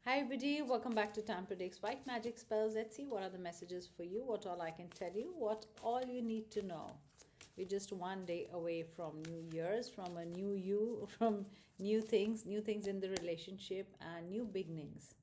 Hi everybody, welcome back to Time Predicts White Magic Spells. Let's see what are the messages for you, what all I can tell you, what all you need to know. We're just one day away from New Year's, from a new you, from new things in the relationship and new beginnings.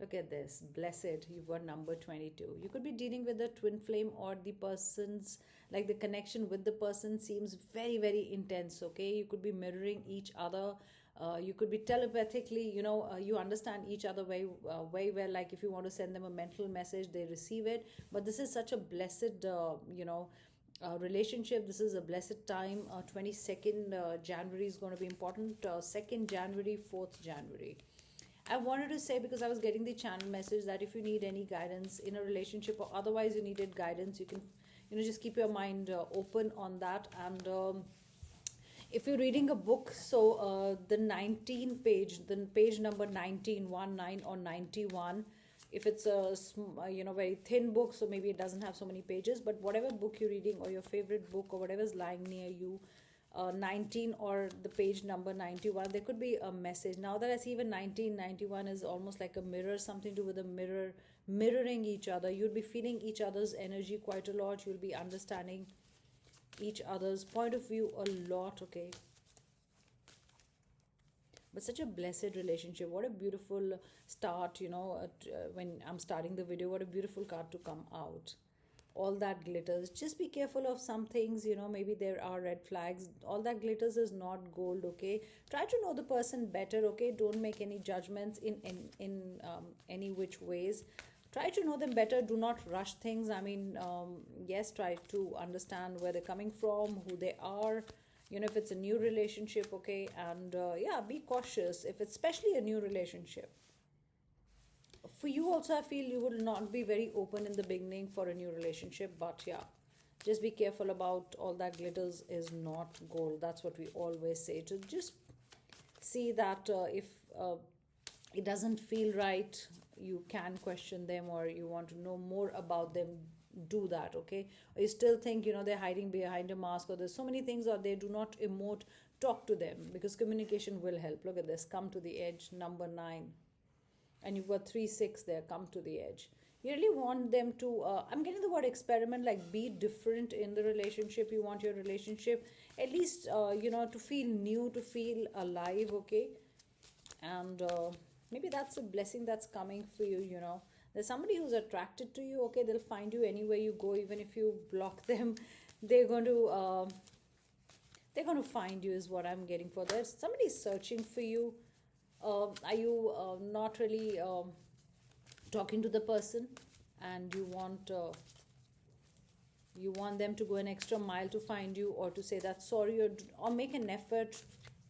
Look at this, blessed, you've got number 22. You could be dealing with a twin flame or the person's, like the connection with the person seems very, very intense, okay? You could be mirroring each other. You could be telepathically, you understand each other very well. Like if you want to send them a mental message, they receive it. But this is such a blessed, relationship. This is a blessed time. 22nd January is going to be important. 2nd January, 4th January. I wanted to say, because I was getting the channel message, that if you need any guidance in a relationship or otherwise you needed guidance, you can, just keep your mind open on that. And if you're reading a book, so the 19 page, the page number 19, 19 or 91, if it's a very thin book, so maybe it doesn't have so many pages, but whatever book you're reading or your favorite book or whatever's lying near you, 19 or the page number 91, there could be a message. Now that I see, even 1991 is almost like a mirror, something to do with a mirror, mirroring each other. You'll be feeling each other's energy quite a lot. You'll be understanding each other's point of view a lot, okay? But such a blessed relationship. What a beautiful start, when I'm starting the video, what a beautiful card to come out. All that glitters. Just be careful of some things, maybe there are red flags. All that glitters is not gold, okay? Try to know the person better, okay? Don't make any judgments in any which ways. Try to know them better. Do not rush things. I mean, yes, try to understand where they're coming from, who they are, if it's a new relationship, okay? And yeah, be cautious if it's especially a new relationship. For you also, I feel you will not be very open in the beginning for a new relationship, but yeah, just be careful about all that glitters is not gold. That's what we always say. To just see that if it doesn't feel right, you can question them, or you want to know more about them, do that, okay? Or you still think they're hiding behind a mask, or there's so many things, or they do not emote, talk to them, because communication will help. Look at this, come to the edge, number 9, and you've got 3 6 there, come to the edge. You really want them to I'm getting the word experiment, like be different in the relationship. You want your relationship at least to feel new, to feel alive, okay? And maybe that's a blessing that's coming for you. There's somebody who's attracted to you, okay? They'll find you anywhere you go. Even if you block them, they're going to find you, is what I'm getting for. There's somebody searching for you. Are you not really talking to the person, and you want them to go an extra mile to find you, or to say that sorry, or make an effort,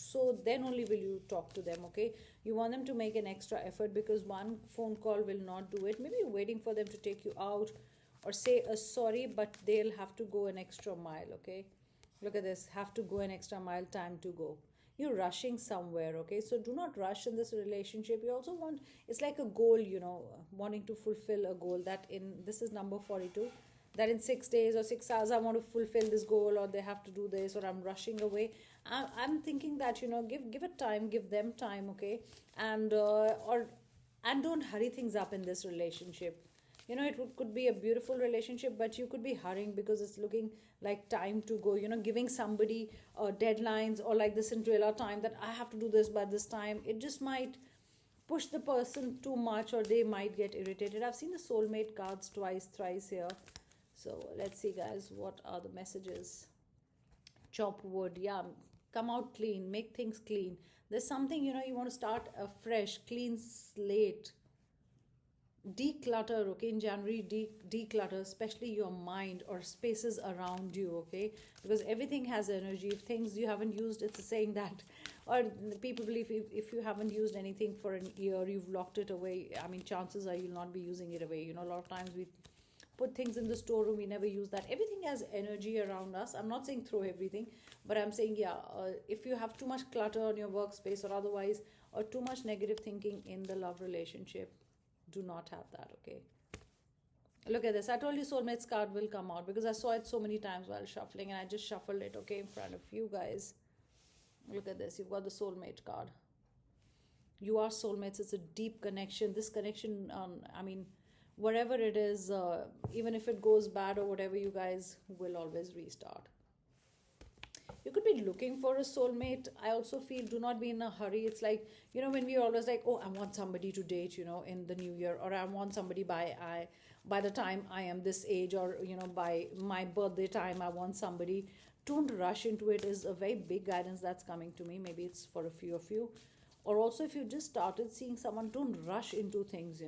so then only will you talk to them, okay? You want them to make an extra effort, because one phone call will not do it. Maybe you're waiting for them to take you out or say a sorry, but they'll have to go an extra mile, okay? Look at this, have to go an extra mile, time to go. You're rushing somewhere, okay? So do not rush in this relationship. You also want, it's like a goal, wanting to fulfill a goal, that in, this is number 42, that in 6 days or 6 hours I want to fulfill this goal, or they have to do this, or I'm rushing away. I'm thinking that give it time, give them time, okay? And and don't hurry things up in this relationship. Could be a beautiful relationship, but you could be hurrying because it's looking like time to go, giving somebody deadlines, or like the Cinderella time, that I have to do this by this time. It just might push the person too much, or they might get irritated. I've seen the soulmate cards twice, thrice here. So let's see, guys, what are the messages? Chop wood, yeah, come out clean, make things clean. There's something, you want to start a fresh, clean slate. Declutter, okay? In January, declutter, especially your mind or spaces around you, okay? Because everything has energy. If things you haven't used, it's a saying that, or people believe, if you haven't used anything for a year, you've locked it away. I mean, chances are you'll not be using it away. A lot of times we put things in the storeroom, we never use that. Everything has energy around us. I'm not saying throw everything, but I'm saying, yeah, if you have too much clutter on your workspace or otherwise, or too much negative thinking in the love relationship, do not have that, okay? Look at this. I told you soulmates card will come out, because I saw it so many times while shuffling, and I just shuffled it, okay, in front of you guys. Look at this. You've got the soulmate card. You are soulmates. It's a deep connection. This connection, I mean, whatever it is, even if it goes bad or whatever, you guys will always restart. You could be looking for a soulmate. I also feel, do not be in a hurry. It's like, when we always like, oh, I want somebody to date, in the new year, or I want somebody by the time I am this age, or by my birthday time I want somebody. Don't rush into it is a very big guidance that's coming to me. Maybe it's for a few of you. Or also, if you just started seeing someone, don't rush into things.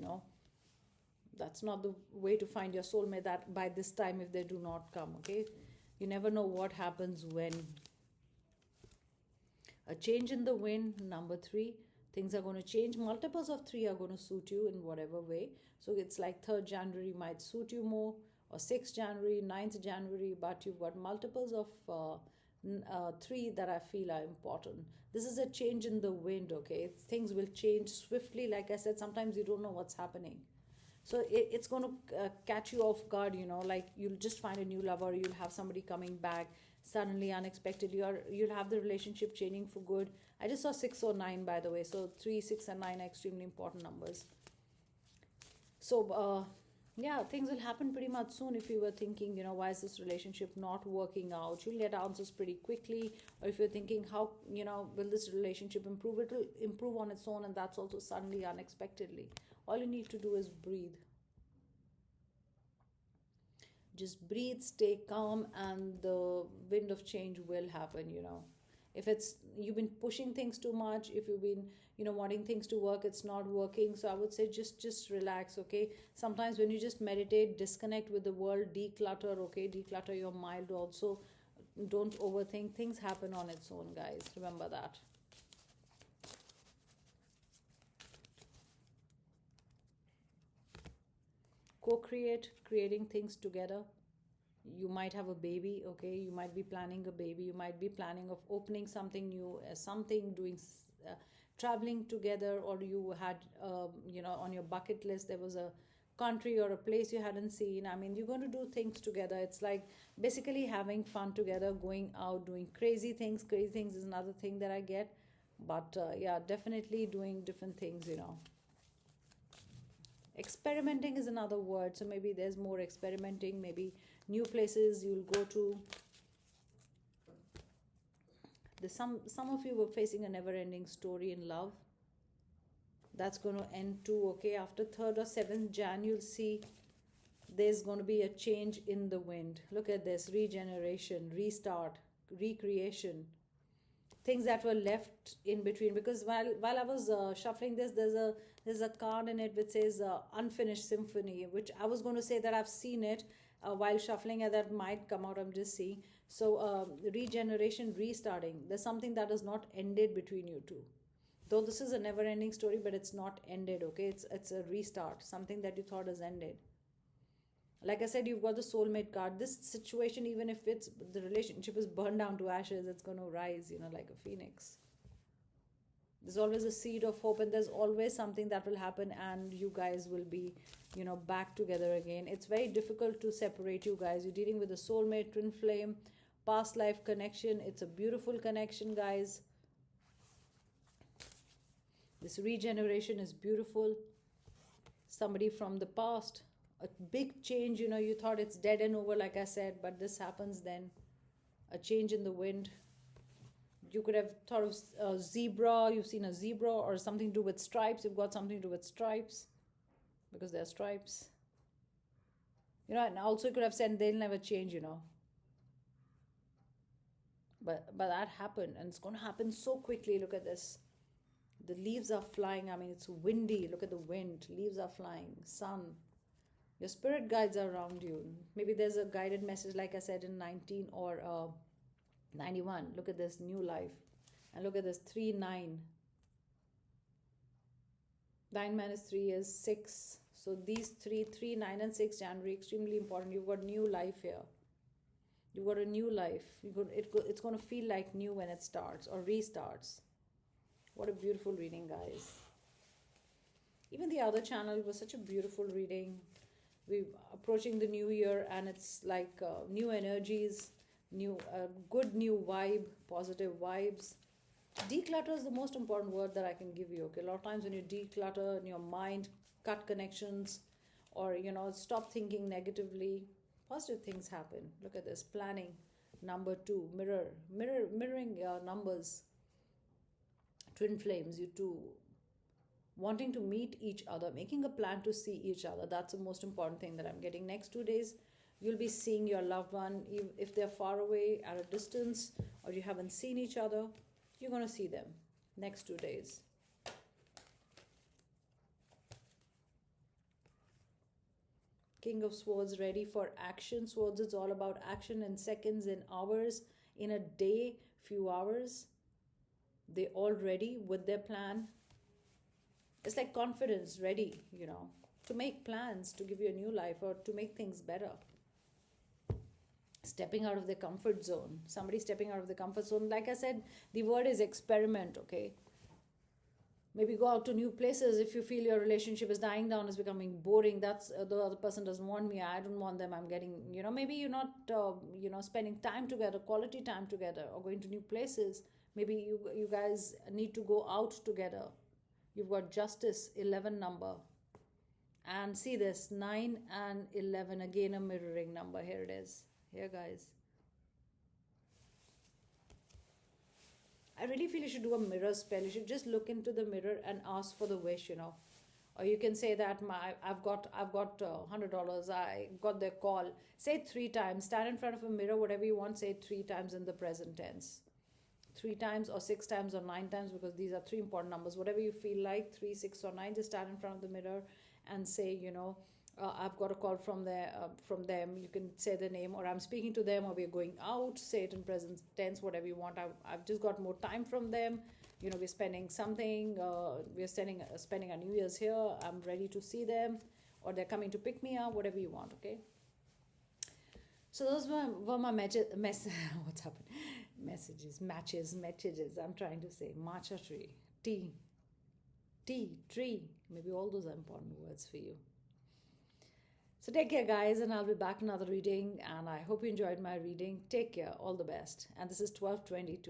That's not the way to find your soulmate, that by this time if they do not come, okay? You never know what happens when. A change in the wind, number 3. Things are going to change. Multiples of 3 are going to suit you in whatever way. So it's like 3rd January might suit you more, or 6th January, 9th January, but you've got multiples of 3 that I feel are important. This is a change in the wind, okay? Things will change swiftly. Like I said, sometimes you don't know what's happening. So it's going to catch you off guard, like you'll just find a new lover, you'll have somebody coming back suddenly, unexpectedly, or you'll have the relationship changing for good. I just saw 6 or 9, by the way. So 3, 6, and 9 are extremely important numbers. So, yeah, things will happen pretty much soon. If you were thinking, why is this relationship not working out? You'll get answers pretty quickly. Or if you're thinking, how, will this relationship improve? It will improve on its own, and that's also suddenly, unexpectedly. All you need to do is breathe. Just breathe, stay calm, and the wind of change will happen. If it's you've been pushing things too much, if you've been wanting things to work, it's not working, so I would say just relax, okay? Sometimes when you just meditate, disconnect with the world, declutter, okay? Declutter your mind also. Don't overthink. Things happen on its own, guys. Remember that. Co-create, creating things together. You might have a baby, okay? You might be planning a baby. You might be planning of opening something new, something, doing traveling together, or you had on your bucket list there was a country or a place you hadn't seen. I mean, you're going to do things together. It's like basically having fun together, going out, doing crazy things. Crazy things is another thing that I get. But yeah, definitely doing different things. Experimenting is another word. So maybe there's more experimenting, maybe new places you'll go to. There's some of you were facing a never ending story in love. That's going to end too, okay? After 3rd or 7th Jan, you'll see there's going to be a change in the wind. Look at this: regeneration, restart, recreation. Things that were left in between, because while I was shuffling this, there's a card in it which says unfinished symphony, which I was going to say that I've seen it while shuffling, and that might come out. I'm just seeing. So regeneration, restarting. There's something that has not ended between you two. Though this is a never ending story, but it's not ended, okay? It's a restart, something that you thought has ended. Like I said, you've got the soulmate card. This situation, even if the relationship is burned down to ashes, it's going to rise, like a phoenix. There's always a seed of hope, and there's always something that will happen, and you guys will be, back together again. It's very difficult to separate you guys. You're dealing with a soulmate, twin flame, past life connection. It's a beautiful connection, guys. This regeneration is beautiful. Somebody from the past, a big change, you thought it's dead and over, like I said, but this happens then. A change in the wind. You could have thought of a zebra. You've seen a zebra, or something to do with stripes. You've got something to do with stripes, because they're stripes. And also you could have said they'll never change. But that happened, and it's going to happen so quickly. Look at this. The leaves are flying. I mean, it's windy. Look at the wind. Leaves are flying. Sun. Your spirit guides are around you. Maybe there's a guided message, like I said, in 19 or 91. Look at this, new life. And look at this, 3, 9. 9 minus 3 is 6. So these 3, 9, and 6 January, extremely important. You've got new life here. You've got a new life. It's going to feel like new when it starts or restarts. What a beautiful reading, guys. Even the other channel was such a beautiful reading. We're approaching the new year, and it's like new energies, good new vibe, positive vibes. Declutter is the most important word that I can give you. Okay, a lot of times when you declutter in your mind, cut connections, or stop thinking negatively, positive things happen. Look at this planning. Number two, mirroring numbers, twin flames, you two wanting to meet each other, making a plan to see each other. That's the most important thing that I'm getting. Next 2 days, you'll be seeing your loved one. If they're far away at a distance or you haven't seen each other, you're going to see them next 2 days. King of Swords, ready for action. Swords is all about action in seconds, in hours, in a day, few hours. They all ready with their plan. It's like confidence, ready, to make plans, to give you a new life or to make things better. Stepping out of the comfort zone. Somebody stepping out of the comfort zone. Like I said, the word is experiment, okay? Maybe go out to new places if you feel your relationship is dying down, is becoming boring. That's the other person doesn't want me, I don't want them, I'm getting, maybe you're not, spending time together, quality time together, or going to new places. Maybe you guys need to go out together. You've got Justice, 11 number. And see this, 9 and 11, again a mirroring number. Here it is. Here, guys. I really feel you should do a mirror spell. You should just look into the mirror and ask for the wish, Or you can say that I've got $100. I got their call. Say it 3 times. Stand in front of a mirror, whatever you want. Say it 3 times in the present tense. 3 times or 6 times or 9 times, because these are 3 important numbers. Whatever you feel like, 3, 6 or 9, just stand in front of the mirror and say, I've got a call from them. You can say the name, or I'm speaking to them, or we're going out. Say it in present tense, whatever you want. I've just got more time from them. We're spending something. We're spending our New Year's here. I'm ready to see them, or they're coming to pick me up. Whatever you want, okay? So those were my what's happened? Messages. I'm trying to say matcha tree, tea, tree. Maybe all those are important words for you. So take care, guys, and I'll be back another reading. And I hope you enjoyed my reading. Take care. All the best. And this is 1222.